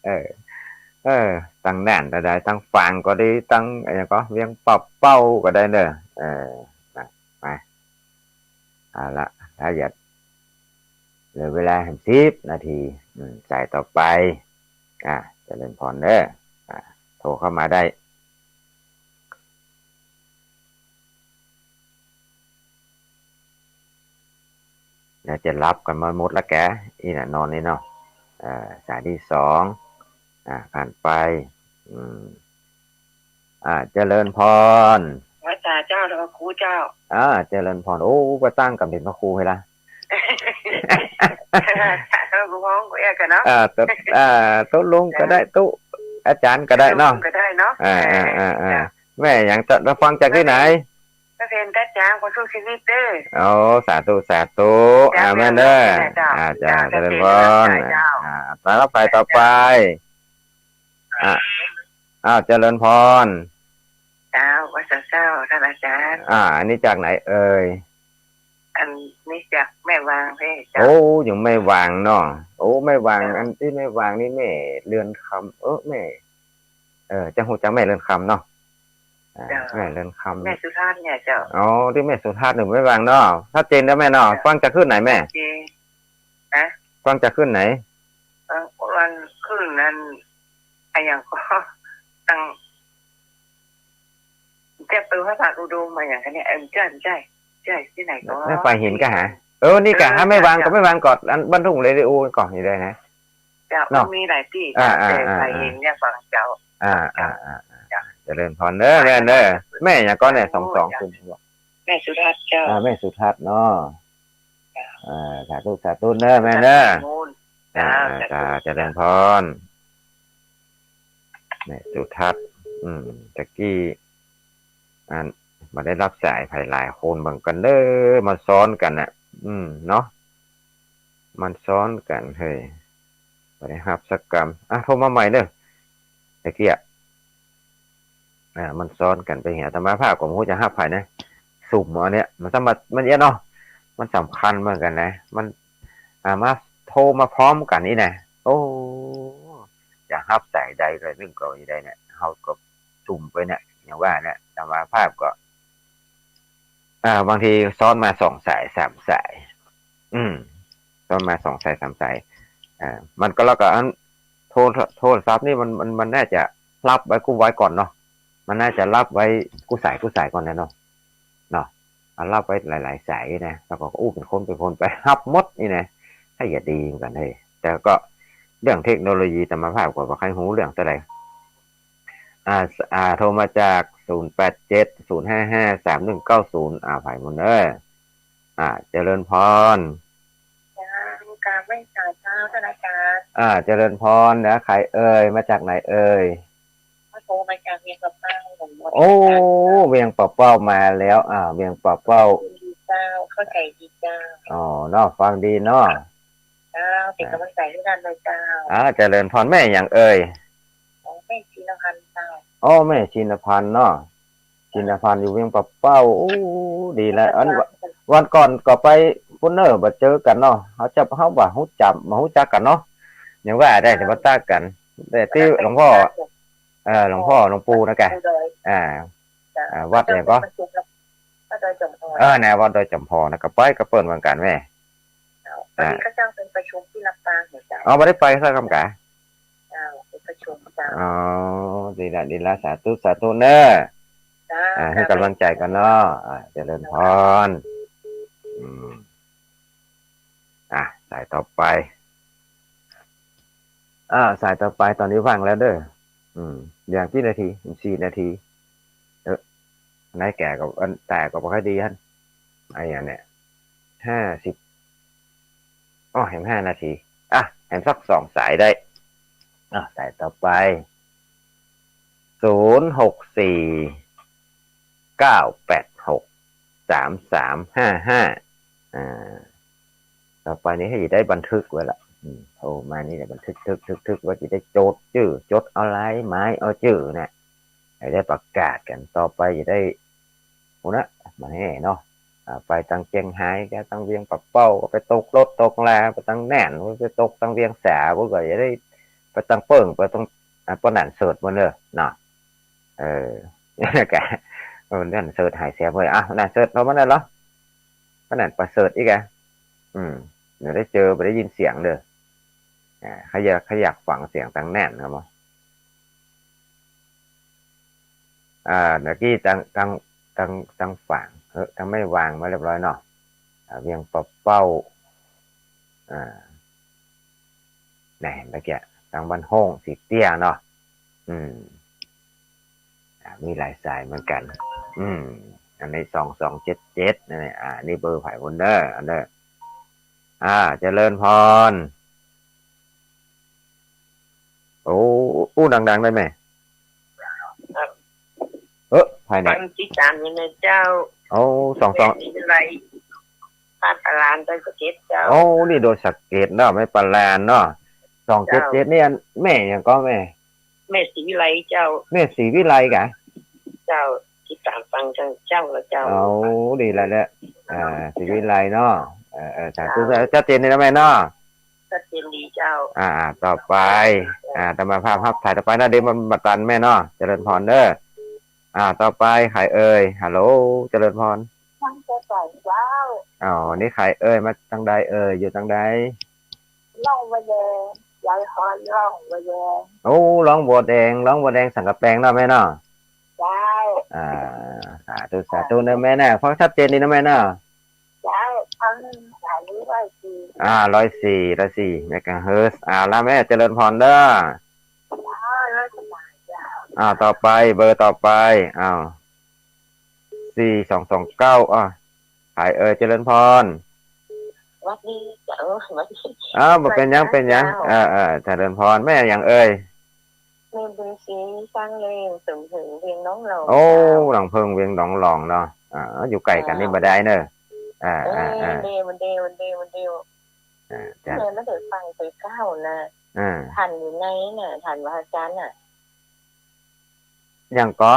Speaker 1: เออตั้งแน่นก็ได้ตั้งฟังก็ดีตั้งอะไรก็เวียงปรับเป้าก็ได้เนอะไปละถ้าอยากเหลือเวลา10 นาทีสายต่อไปเจริญพรเด้อโทรเข้ามาได้เดี๋ยวจะรับกันมาหมดละแกอีน่ะนอนนี่เนาะสายที่2ผ่านไปเจริญพร
Speaker 2: พระอาเจ้าแล้วก็ครูเจ้า
Speaker 1: เจริญพรโอ้ก็ตั้งกับเป็นพระครูให้ละ
Speaker 2: ร้องก็แยกกันเนาะ
Speaker 1: โต๊ะลุงก็ได้โต๊ะอาจารย์ก็ได้เนาะ
Speaker 2: ก็ได้เนาะ
Speaker 1: แม่อย่างจะฟังจากที่ไหน
Speaker 2: ก็เป็นตาจางคนสู้ชีวิตเด้อ
Speaker 1: โอ้สาธุสาธุแม่เด้อจ้าเจริญพรแล้วไปต่อไปเจริญพร
Speaker 2: เจ้าวัดเจ้าท่านอาจารย์
Speaker 1: อันนี้จากไหนเอ่ย
Speaker 2: อันนี้จากแม่วางเพ่
Speaker 1: โอ้ยังไม่วางเนาะโอ้ไม่วางอันที่ไม่วางนี่แม่เรือนคำแม่จังหูจังแม่เรือนคำเนาะแม่เรือนคำ
Speaker 2: แม่สุธาตุเนี่ยเจ้า
Speaker 1: อ๋อที่แม่สุธาตุหนึ่งไม่วางเนาะถ้าเจนแล้วแม่เนาะฟังจะขึ้นไหนแม่ฟังจะขึ้นไหน
Speaker 2: วันขึ้นนั้นไอ้อย่างก็ตั้งจะเป็นพระบาทอุดมมาอย่างนี้ใช่ที่ไหนก็
Speaker 1: ไม่ไปเห็นก็หานี่กะถ้าไม่วางก็ไม่วางก่อนบรรทุกเลยดิโอก่อนนี่ได้นะ
Speaker 2: จะมีหลายที่แต่ไปเห็นเนี่ยฟังเจ้า
Speaker 1: จะเริ่มพรเด้อแม่อย่างก็เนี่ย22คุณ
Speaker 2: แม่สุทัศน์เจ้า
Speaker 1: แม่สุทัศน์เนาะสาธุเด้อแม่เด้อจะเริ่มพรแม่สุทัศน์ตะกี้มาได้รับสายภายหลายคนบางกันเด้อมาซ้อนกันน่ะเนาะมันซ้อนกันเฮ้ยมาได้รับสักกรรมโทรมาใหม่เด้อตะกี้มันซ้อนกันไปเหี้ยธรรมภาพของผู้จะหับภายนะสุ่มอันเนี้ยมันสมัครมันเยอะเนาะมันสำคัญเหมือนกันนะมันมาโทรมาพร้อมกันนี่นะโอ้จะหับสายใดเลยเรื่องเก่าใดเนี่ยเขาก็สุ่มไปเนี่ยอย่างว่าเนี่ยธรรมภาพก็บางทีซ้อนมา2 สาย3 สายซ้อนมา2 สาย3 สายมันก็แล้วก็โทรศัพท์นี่มันน่าจะรับไว้กู้ไว้ก่อนเนาะมันน่าจะรับไว้กู้สายก่อนนะเนาะรับไว้หลายๆสายนะแล้วก็เป็นคนไปฮับมดนี่นะถ้าอย่าดีเหมือนกันเลยแต่ก็เรื่องเทคโนโลยีธรรมภาพกว่าใครหูเรื่องเท่าไหร่โทรมาจาก0870553190ฝ่ายมุนเจริญพร
Speaker 2: การไม่สายเช้าธนาคาร
Speaker 1: เจริญพรนะใครเอ่ยมาจากไหนเอ่ย
Speaker 2: โทรมาจาก
Speaker 1: โอ้เวียงป่าเป้ามาแล้วเวียงป่าเป้า
Speaker 2: ดีเจ้าเข้าใจดีเจ้า
Speaker 1: อ๋อเนาะฟังดีเนาะ
Speaker 2: เจ้าเป็นกำลังใจให้กันเลยเจ้า
Speaker 1: เจริญพรแม่อย่างเอ่ย
Speaker 2: ของแม่ชีนพันธ์เจ้า
Speaker 1: อ๋อแม่ชินพันธ์เนาะชินพันธ์อยู่เวียงป่าเป้าโอ้ดีแล้ววันก่อนก็ไปพุ่นเนอร์มาเจอกันเนาะเขาบ่ฮู้จักมาฮู้จักกันเนาะอย่างว่าได้แต่ว่าตากันแต่ที่หลวงพ่อหลวงปู่นะแกวัดเนี่ยก็แนววัดโดยจำพอนะก็ไปก็เปิดเหมือนกันแม่
Speaker 2: วันนี้ก็จ้างเป็นประชุมที่ลำปางเหมือนกัน
Speaker 1: ไม่ได้ไปสักคำกะ
Speaker 2: เป็นประชุมจ้า
Speaker 1: ดีละสาธุเนอะให้กำลังใจกันเนาะเจริญพรสายต่อไปสายต่อไปตอนนี้ว่างแล้วเด้ออย่างกี่นาที4 นาทีนายแก่กับแต่ก็บ่ค่อยดีฮั่นไอ้อย่างเนี้ย50เห็น5 นาทีเห็นสัก2 สายได้สายต่อไป064 986 3355ต่อไปนี้ให้ได้บันทึกไว้ละโทรมานี่แหละบันทึกว่าจะได้จดเอาไลน์ไม้เอาชื่อเนี่ยให้ได้ประกาศกันต่อไปจะได้โอ้นะมาให้เนาะไปตั้งเจียงไฮ้ก็ตั้งเวียงปับเป้าไปตกรถตกลาไปตั้งแน่นไปตกตั้งเวียงแสก็จะได้ไปตั้งเปิ่งไปตรงปนันเสิร์ชมาเลยเนาะแกนั่นเสิร์ชหายเสียเลยนั่นเสิร์ชเราไม่ได้หรอปนันไปเสิร์ชอีกเดี๋ยวได้เจอไปได้ยินเสียงเลยขยักฝังเสียงตั้งแน่นครับมั้งเมื่อกี้ตั้งฝังตั้งไม่วางมาเรียบร้อยเนาะเวียงปะเป้าไหนเมื่อกี้ตั้งบ้านห้องสีเตี้ยเนาะมีหลายสายเหมือนกันอันนี้2277นี่นี่เบอร์ไผ่บนเดอร์อันเดอร์เจริญพรอู้ดังๆได้ไหมภายใน
Speaker 2: ที่ตามยังไงเจ้าอะไรปลาลานโดยสเก็ตเจ้า
Speaker 1: นี่โดยสเก็ตเนาะไม่ปลาลานเนาะ277นี่แม่ยังก็แม่
Speaker 2: ศรีวิไลเจ้า
Speaker 1: แม่ศรีวิไลกะ
Speaker 2: เจ้าที่ตามฟังเจ้าแล้วเจ้า
Speaker 1: ดีแล้วเนี่ยศรีวิไลเนาะสาธุชัดเจนนี่นะแม่เนาะ
Speaker 2: ชัดเจนดีเจ้า
Speaker 1: ต่อไปธรรมภาพถ่ายต่อไปนะเดี๋ยวมันบัตันแม่เนาะเจริญพรเด้อต่อไปใครเอ่ยฮัลโหลเจริญพร
Speaker 2: ท่านจะใส่เจ้า
Speaker 1: นี่ใครเอ่ยมาทางใดเอ่ยอยู่ทางใด
Speaker 2: ล่องบัวแดงยายฮอนล่องบัวแดง
Speaker 1: ร้องบัวแดงสังกะแปงเนาะแม่เนาะ
Speaker 2: เจ้า
Speaker 1: สาธุนะแม่นะฟังชัดเจนดีนะแม่เนาะ
Speaker 2: เจ้าทั้งสายนี้
Speaker 1: 104เมกะเฮิรตซ์แล้วแม่เจริญพรเด้อต่อไปเบอร์ต่อไป4229ขายเจริญพร
Speaker 2: วัดนี้เจ้าวัด
Speaker 1: บ่เป็นยังเจริญพรแม่อย่างเอ่ย
Speaker 2: แม่บุญศรีสร้างเลงสมถึงเวียงน้องหลอง
Speaker 1: หลังเพิงเวียงน้องหลองเนาะอยู่ไกลกันนี่บ่ได้เนอะ
Speaker 2: วันเดียวแม่ไม่ได้ฟังไป9นะทันอยู่ในน่ะทันว่าอาจารย์น่ะ
Speaker 1: อย่างก็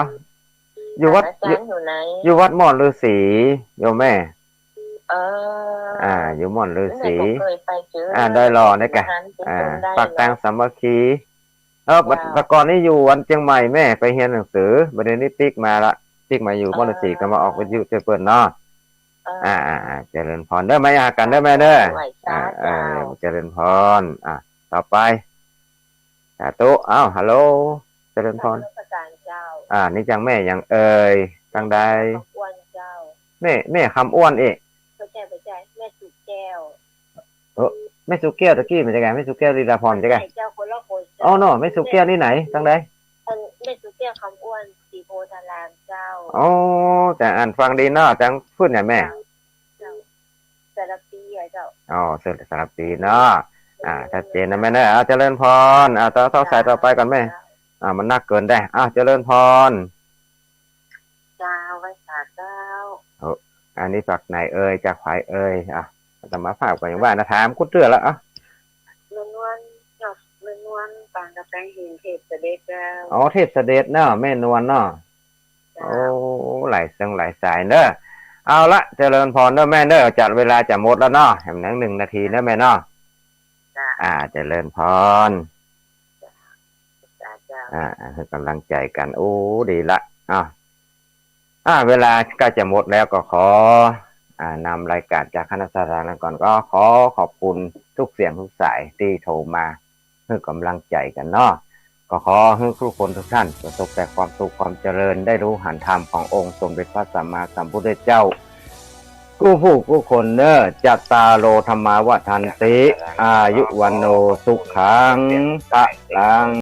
Speaker 1: อยู่วัดอยู่วัดม่อนฤาษีโยมแม่อยู่ม่อนฤาษีได้รอได้แกปากตังสามัคคีแต่ก่อนนี้อยู่วันเชียงใหม่แม่ไปเรียนหนังสือประเด็นนี้ติ๊กมาอยู่ม่อนฤาษีก็มาออกวิทยุเปิดเนาะเจริญพรได้ไหมกันได้ไหมเด้อเจริญพรต่อไปสาธุฮัลโหลเจริญพรนี่จังแม่ยังเอ่ยจังใด
Speaker 2: อ้วนเจ้า
Speaker 1: แม่คำอ้วนอีก
Speaker 2: ไปแจ้แม่สุแก้ว
Speaker 1: แม่สุแก้วตะกี้มันจะไงแม่สุแก้วลีลาพรจะไง
Speaker 2: เจ้าคนละคน
Speaker 1: เนาะแม่สุแก้วนี่ไหนจังใด
Speaker 2: แม่สุแก้วคำอ้วนสีโพธารามเจ้า
Speaker 1: แต่อ่านฟังดีเนาะจังพูดเนี่ยแม่
Speaker 2: สารปีเจ้า
Speaker 1: สารปีเนาะชัดเจนนะแม่เนอะเจริญพรต่อสายต่อไปก่อนแม่มันน่าเกินได้เจริญพร อันนี้จากไหนเอ่ยจากไผเอ่ยอ่ะจะมาฝากกันอย่างว่านะถามคุณเตือแล้วอ่ะ
Speaker 2: เมืองนวลเนาะเมืองนวลปางกระแพงหินเทพเสด็จเจ้า
Speaker 1: อ๋อเทพเสด็จเนาะแม่นวลเนาะโอ้หลายเสียงหลายสายเนอะเอาละเจริญพรเนอะแม่เนอะจัดเวลาจะหมดแล้วเนาะแหมหนึ่งนาทีเนอะแม่เนาะ
Speaker 2: จ้า
Speaker 1: เจริญพร
Speaker 2: จ้า
Speaker 1: ให้กำลังใจกันโอ้ดีละเวลาก็จะหมดแล้วก็ขอนำรายการจากคณะสาระก่อนก็ขอขอบคุณทุกเสียงทุกสายที่โทรมาให้กำลังใจกันเนาะก็ขอให้ทุกคนทุกท่านประสบแต่ความสุขความเจริญได้รู้หันธรรมขององค์สมเด็จพระสัมมาสัมพุทธเจ้ากู้ผู้กู้คนเนอจัตตาโลธรรมาวัฏันติอายุวันโนสุขังพระลัง